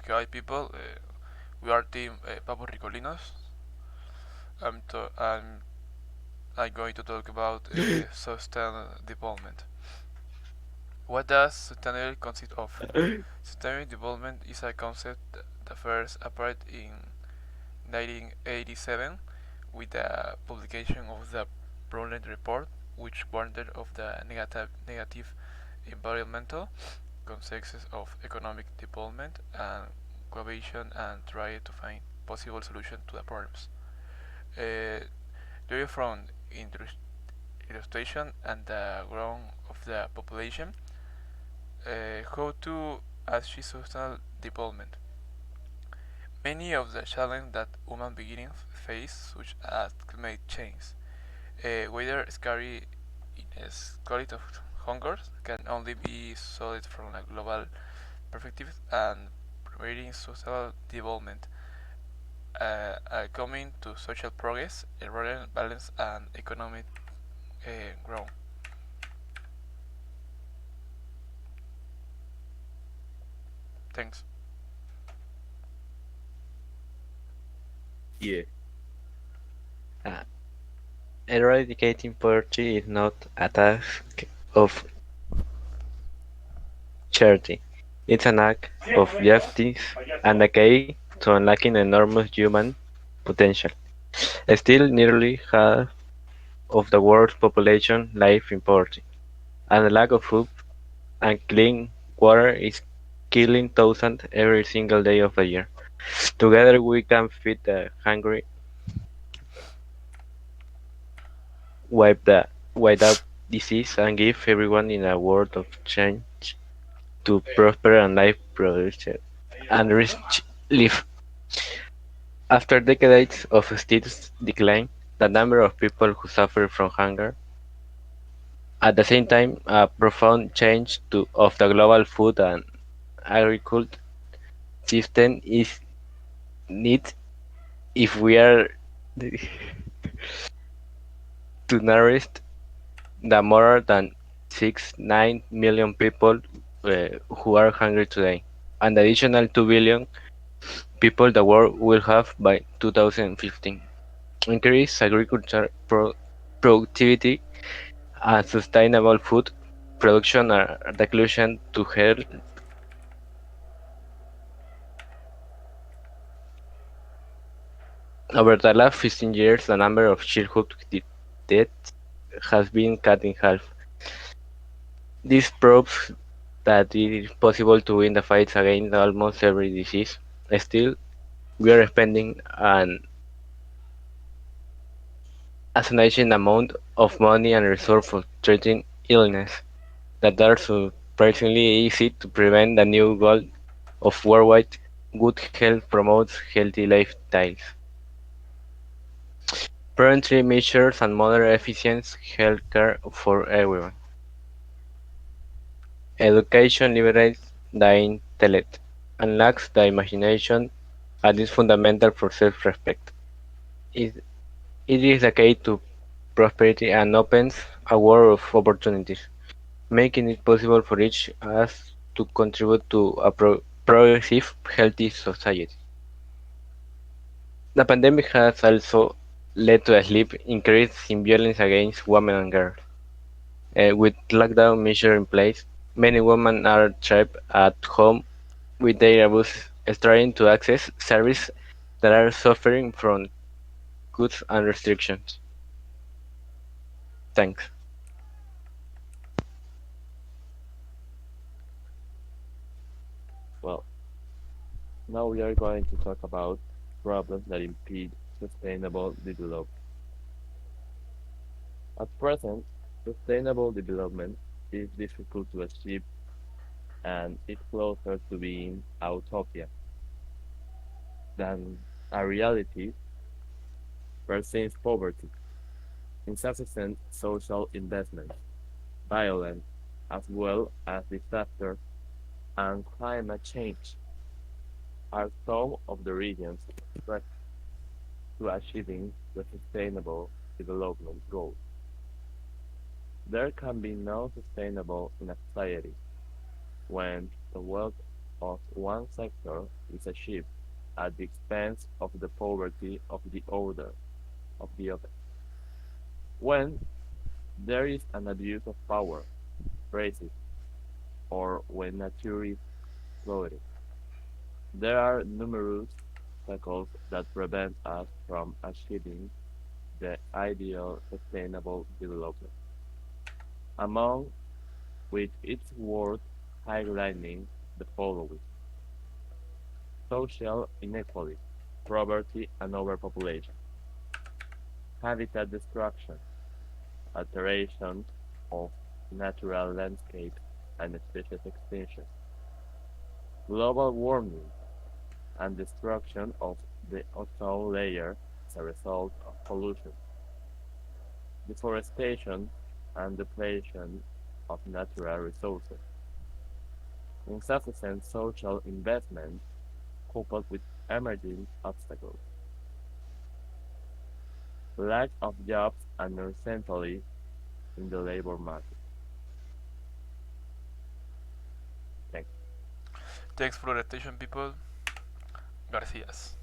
Hi people, we are team Papos Ricolinos. I'm going to talk about sustainable development. What does sustainable consist of? Sustainable development is a concept that first appeared in 1987 with the publication of the Brownland Report, which warned of the negative environmental consequences of economic development and cohesion and tried to find possible solutions to the problems. Uh, Due from illustration and the growth of the population, how to achieve sustainable development. Many of the challenges that human beings face, such as climate change, whether scary quality of hunger, can only be solved from a global perspective and promoting social development, coming to social progress, environmental balance, and economic growth. Thanks. Yeah. Uh, Eradicating poverty is not a task of charity. It's an act of justice and a key to unlocking enormous human potential. Still, nearly half of the world's population live in poverty, and the lack of food and clean water is killing thousands every single day of the year. Together we can feed the hungry, wipe out disease, and give everyone in a world of change to prosper and live productive and rich live. After decades of steady decline, the number of people who suffer from hunger, at the same time, a profound change of the global food and agriculture system is needed if we are to nourish the more than 6.9 million people who are hungry today, and additional 2 billion people the world will have by 2015. Increase agriculture productivity and sustainable food production are the solution to health. Over the last 15 years, the number of childhood deaths has been cut in half. This proves that it is possible to win the fight against almost every disease. Still, we are spending an astonishing amount of money and resources for treating illness that are surprisingly easy to prevent. The new goal of worldwide good health promotes healthy lifestyles, preventive measures, and more efficient healthcare for everyone. Education liberates the intellect, unlocks the imagination, and is fundamental for self-respect. It, it is the key to prosperity and opens a world of opportunities, making it possible for each of us to contribute to a progressive, healthy society. The pandemic has also led to a steep increase in violence against women and girls. With lockdown measures in place, many women are trapped at home with their abuse, trying to access services that are suffering from cuts and restrictions. Thanks. Well, now we are going to talk about problems that impede sustainable development. At present, sustainable development is difficult to achieve and is closer to being a utopia than a reality. Persists poverty, insufficient social investment, violence, as well as disaster and climate change are some of the reasons threats to achieving the sustainable development goals. There can be no sustainable in a society when the wealth of one sector is achieved at the expense of the poverty of the other. When there is an abuse of power, racism, or when nature is exploited, there are numerous obstacles that prevent us from achieving the ideal sustainable development. Among which it's worth highlighting the following: social inequality, poverty and overpopulation, habitat destruction, alteration of natural landscapes and species extinction, global warming, and destruction of the ozone layer as a result of pollution, deforestation, and depletion of natural resources, insufficient social investment coupled with emerging obstacles, lack of jobs and uncertainty in the labor market. Thanks. Thanks for the attention, people. Gracias.